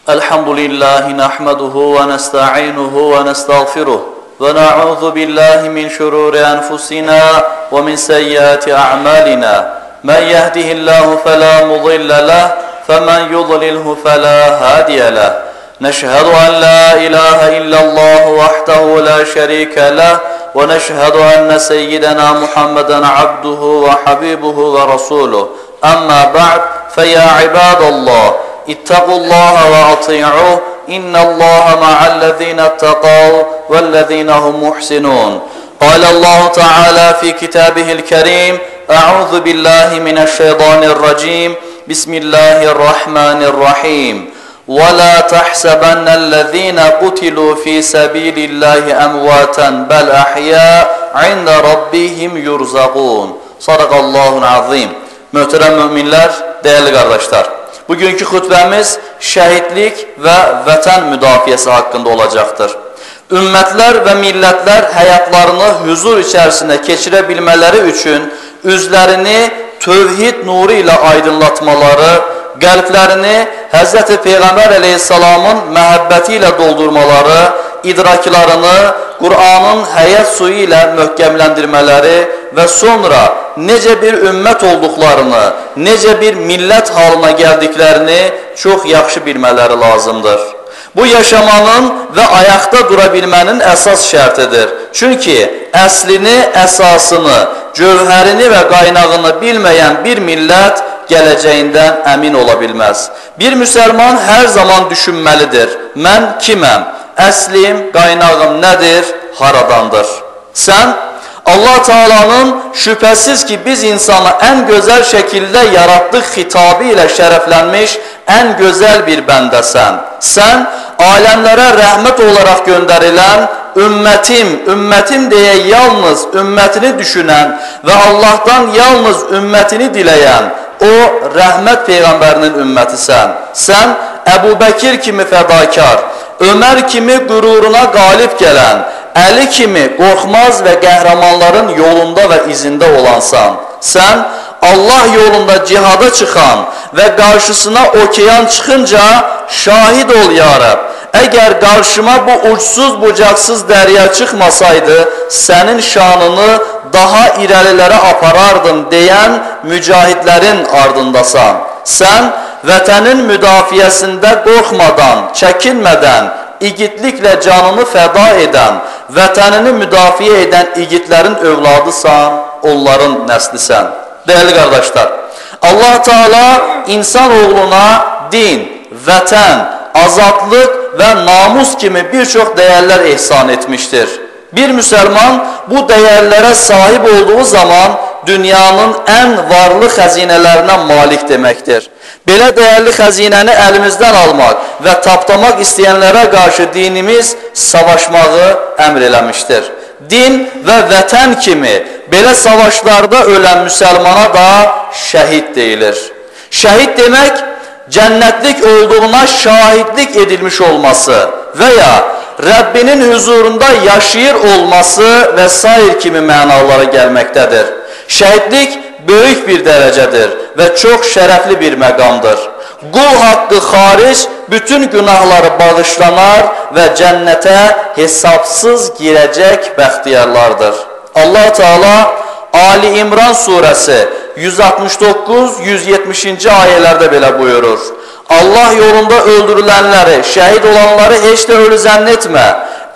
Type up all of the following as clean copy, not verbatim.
الحمد لله نحمده ونستعينه ونستغفره ونعوذ بالله من شرور أنفسنا ومن سيئات أعمالنا من يهده الله فلا مضل له فمن يضلله فلا هادي له نشهد أن لا إله إلا الله وحده لا شريك له ونشهد أن سيدنا محمدا عبده وحبيبه ورسوله أما بعد فيا عباد الله اتقوا الله وأطيعوه إن الله مع الذين اتقوا والذين هم محسنون قال الله تعالى في كتابه الكريم أعوذ بالله من الشيطان الرجيم بسم الله الرحمن الرحيم ولا تحسبن الذين قتلوا في سبيل الله أمواتا بل أحياء عند ربهم يرزقون Sadaqallahul azim. Möhtərəm müminlər, dəyərli qardaşlar. Bugünkü xutbəmiz şəhidlik və vətən müdafiəsi haqqında olacaqdır. Ümmətlər və millətlər həyatlarını huzur içərisində keçirə bilmələri üçün üzlərini tövhid nuru ilə aydınlatmaları, qəlblərini Hz. Peyğəmbər əleyhissalamın məhəbbəti ilə doldurmaları, idraklarını Qur'anın həyat suyu ilə möhkəmləndirmələri və sonra necə bir ümmət olduqlarını, necə bir millət halına gəldiklərini çox yaxşı bilmələri lazımdır. Bu yaşamanın və ayaqda dura bilmənin əsas şərtidir. Çünki əslini, əsasını, cövhərini və qaynağını bilməyən bir millət gələcəyindən əmin ola bilməz. Bir müsəlman hər zaman düşünməlidir. Mən kiməm? Əslim, qaynağım nədir? Haradandır? Sən Allah Teala'nın şübhəsiz ki biz insanı ən gözəl şəkildə yaratdıq xitabı ilə şərəflənmiş ən gözəl bir bəndəsən. Sən aləmlərə rəhmət olaraq göndərilən ümmətim deyə yalnız ümmətini düşünən və Allahdan yalnız ümmətini diləyən o rəhmət Peyğəmbərinin ümmətisən. Sən Əbu Bəkir kimi fədakar, Ömər kimi qüruruna qalib gələn, Əli kimi qorxmaz və qəhrəmanların yolunda və izində olansan. Sən Allah yolunda cihada çıxan və qarşısına okean çıxınca şahid ol ya Rəbb. Əgər qarşıma bu uçsuz bucaqsız dərya çıxmasaydı, sənin şanını daha irəlilərə aparardım deyən mücahidlərin ardındasan. Sən vətənin müdafiəsində qorxmadan, çəkinmədən, igidliklə canını fəda edən, vətənini müdafiə edən igidlərin övladısan, onların nəslisən. Dəyərli qardaşlar, Allah Teala insan oğluna din, vətən, azadlıq və namus kimi bir çox dəyərlər ehsan etmişdir. Bir müsəlman bu dəyərlərə sahib olduğu zaman dünyanın ən varlı xəzinələrinə malik deməkdir. Belə dəyərli xəzinəni əlimizdən almaq və tapdamaq istəyənlərə qarşı dinimiz savaşmağı əmr eləmişdir. Din və vətən kimi belə savaşlarda ölən müsəlmana da şəhid deyilir. Şəhid demək, cənnətlik olduğuna şahidlik edilmiş olması və ya Rəbbinin huzurunda yaşayır olması və sair kimi mənalara gəlməkdədir. Şəhidlik böyük bir dərəcədir və çox şərəfli bir məqamdır. Qul haqqı xaric bütün günahları bağışlanar və cənnətə hesabsız girəcək bəxtiyarlardır. Allah Teala Ali İmran surəsi 169-170-ci ayələrdə belə buyurur. Allah yolunda öldürülənləri, şəhid olanları heç də ölü zənn etmə.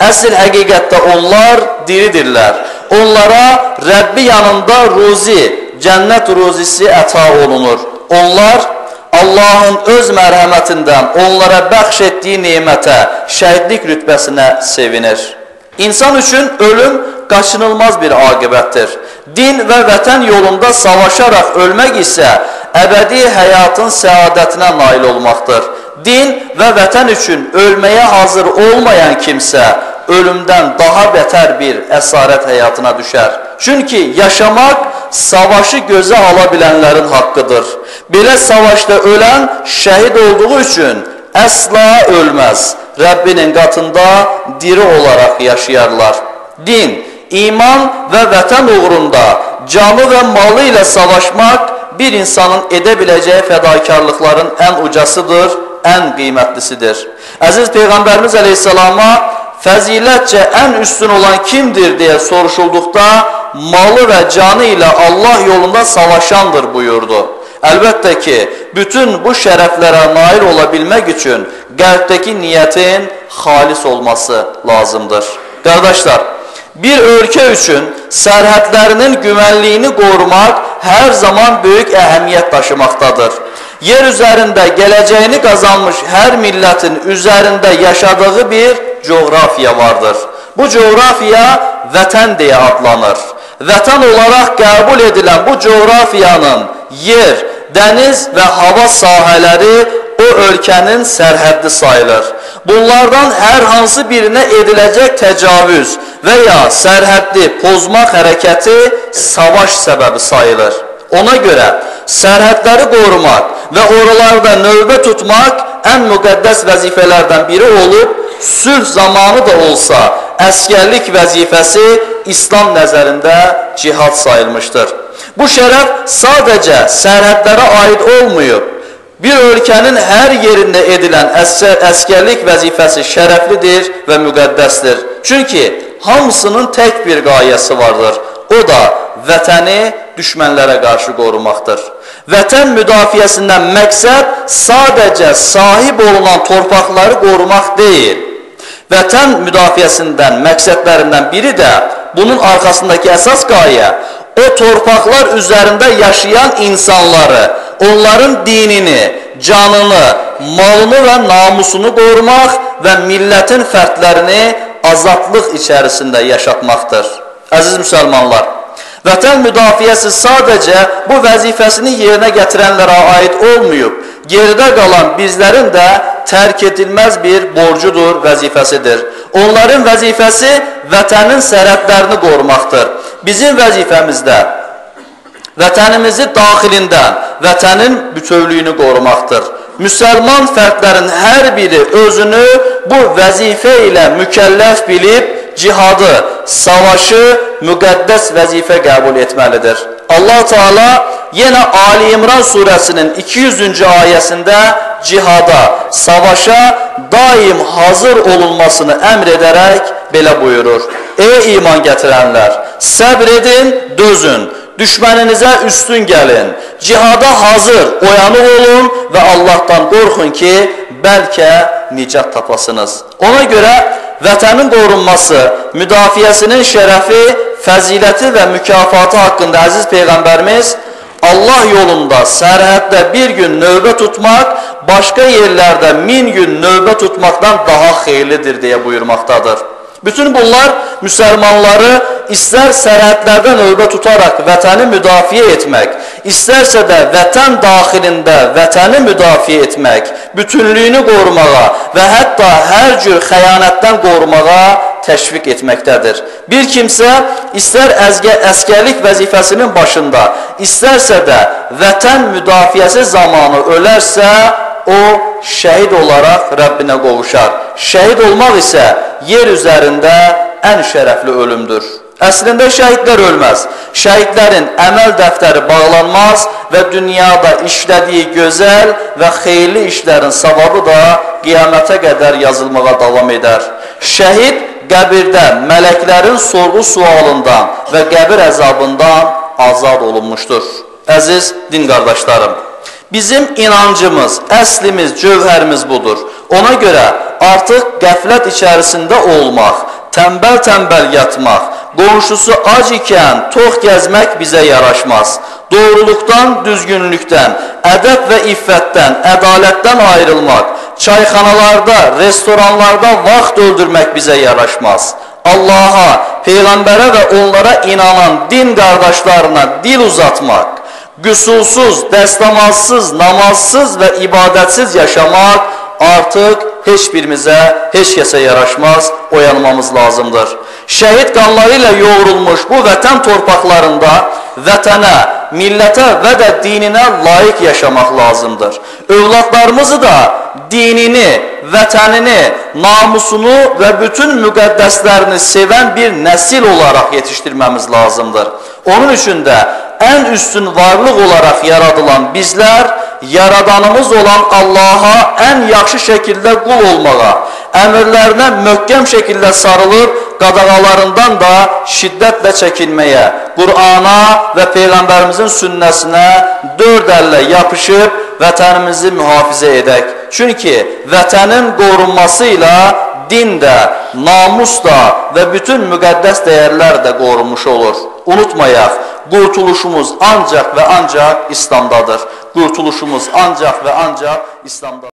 Əsl həqiqətdə onlar diridirlər. Onlara Rəbbi yanında ruzi, cənnət ruzisi əta olunur. Onlar Allahın öz mərhəmətindən onlara bəxş etdiyi nemətə, şəhidlik rütbəsinə sevinir. İnsan üçün ölüm qaçınılmaz bir aqibətdir. Din və vətən yolunda savaşaraq ölmək isə əbədi həyatın səadətinə nail olmaqdır. Din və vətən üçün ölməyə hazır olmayan kimsə ölümdən daha bətər bir əsarət həyatına düşər. Çünki yaşamaq savaşı gözə ala bilənlərin haqqıdır. Belə savaşda ölən şəhid olduğu üçün əsla ölməz. Rəbbinin qatında diri olaraq yaşayarlar. Din, iman və vətən uğrunda canı və malı ilə savaşmaq bir insanın edə biləcəyi fədakarlıqların ən ucasıdır, ən qiymətlisidir. Əziz Peyğəmbərimiz əleyhissalama fəzilətcə ən üstün olan kimdir deyə soruşulduqda malı və canı ilə Allah yolunda savaşandır buyurdu. Əlbəttə ki, bütün bu şərəflərə nail ola bilmək üçün qəlbdəki niyyətin xalis olması lazımdır. Qardaşlar, bir ölkə üçün sərhədlərinin güvənliyini qorumaq hər zaman böyük əhəmiyyət daşımaqdadır. Yer üzərində gələcəyini qazanmış hər millətin üzərində yaşadığı bir coğrafiya vardır. Bu coğrafiya vətən deyə adlanır. Vətən olaraq qəbul edilən bu coğrafiyanın yer, dəniz və hava sahələri o ölkənin sərhəddi sayılır. Bunlardan hər hansı birinə ediləcək təcavüz və ya sərhəddi pozmaq hərəkəti savaş səbəbi sayılır. Ona görə sərhədləri qorumaq və oralarda növbə tutmaq ən müqəddəs vəzifələrdən biri olub, sülh zamanı da olsa əskərlik vəzifəsi İslam nəzərində cihad sayılmışdır. Bu şərəf sadəcə sərhədlərə aid olmayıb, bir ölkənin hər yerində edilən əskərlik vəzifəsi şərəflidir və müqəddəsdir. Çünki hamısının tək bir qayəsi vardır. O da vətəni düşmənlərə qarşı qorumaqdır. Vətən müdafiəsindən məqsəd sadəcə sahib olunan torpaqları qorumaq deyil. Vətən müdafiəsindən məqsədlərindən biri də bunun arxasındakı əsas qayə o torpaqlar üzərində yaşayan insanları, onların dinini, canını, malını və namusunu qorumaq və millətin fərdlərini azadlıq içərisində yaşatmaqdır. Əziz müsəlmanlar, vətən müdafiəsi sadəcə bu vəzifəsini yerinə gətirənlərə aid olmayıb, geridə qalan bizlərin də tərk edilməz bir borcudur, vəzifəsidir. Onların vəzifəsi vətənin sərhədlərini qorumaqdır. Bizim vəzifəmizdə vətənimizi daxilindən vətənin bütövlüyünü qorumaqdır. Müsəlman fərdlərin hər biri özünü bu vəzifə ilə mükəlləf bilib, cihadı, savaşı müqəddəs vəzifə qəbul etməlidir. Allah Teala yenə Ali İmran surəsinin 200-cü ayəsində cihada, savaşa daim hazır olunmasını əmr edərək belə buyurur. Ey iman gətirənlər, səbr edin, dözün, düşməninizə üstün gəlin, cihada hazır, oyanıq olun və Allahdan qorxun ki, bəlkə nicat tapasınız. Ona görə vətənin qorunması, müdafiəsinin şərəfi, fəziləti və mükafatı haqqında əziz Peyğəmbərimiz Allah yolunda sərhəddə bir gün növbə tutmaq, başqa yerlərdə 1000 gün növbə tutmaqdan daha xeyirlidir deyə buyurmaqdadır. Bütün bunlar müsəlmanları istər sərhədlərdə növbə tutaraq vətəni müdafiə etmək, istərsə də vətən daxilində vətəni müdafiə etmək, bütünlüyünü qorumağa və hətta hər cür xəyanətdən qorumağa təşviq etməkdədir. Bir kimsə istər əskərlik vəzifəsinin başında, istərsə də vətən müdafiəsi zamanı ölərsə, o şəhid olaraq Rəbbinə qovuşar. Şəhid olmaq isə yer üzərində ən şərəfli ölümdür. Əslində şəhidlər ölməz. Şəhidlərin əməl dəftəri bağlanmaz və dünyada işlədiyi gözəl və xeyirli işlərin savabı da qiyamətə qədər yazılmağa davam edər. Şəhid qəbirdə mələklərin sorğu sualından və qəbir əzabından azad olunmuşdur. Əziz din qardaşlarım, bizim inancımız, əslimiz, cövhərimiz budur. Ona görə artıq qəflət içərisində olmaq, tənbəl-tənbəl yatmaq, qonşusu ac ikən tox gəzmək bizə yaraşmaz. Doğruluqdan, düzgünlükdən, ədəb və iffətdən, ədalətdən ayrılmaq, çayxanalarda, restoranlarda vaxt öldürmək bizə yaraşmaz. Allaha, Peyğəmbərə və onlara inanan din qardaşlarına dil uzatmaq, qüsulsuz, dəstəmazsız, namazsız və ibadətsiz yaşamaq artıq heç birimizə, heç kəsə yaraşmaz, oyanmamız lazımdır. Şəhid qanları ilə yoğrulmuş bu vətən torpaqlarında vətənə, millətə və də dininə layiq yaşamaq lazımdır. Övladlarımızı da dinini, vətənini, namusunu və bütün müqəddəslərini sevən bir nəsil olaraq yetişdirməmiz lazımdır. Onun üçün də ən üstün varlıq olaraq yaradılan bizlər yaradanımız olan Allaha ən yaxşı şəkildə qul olmağa, əmrlərinə möhkəm şəkildə sarılıb, qadağalarından da şiddətlə çəkinməyə, Qur'ana və Peyğəmbərimizin sünnəsinə dörd əllə yapışıb vətənimizi mühafizə edək. Çünki vətənin qorunması ilə din də, namus da və bütün müqəddəs dəyərlər də qorunmuş olur. Unutmayaq, qurtuluşumuz ancaq və ancaq İslamdadır. Qurtuluşumuz ancaq və ancaq İslamdadır.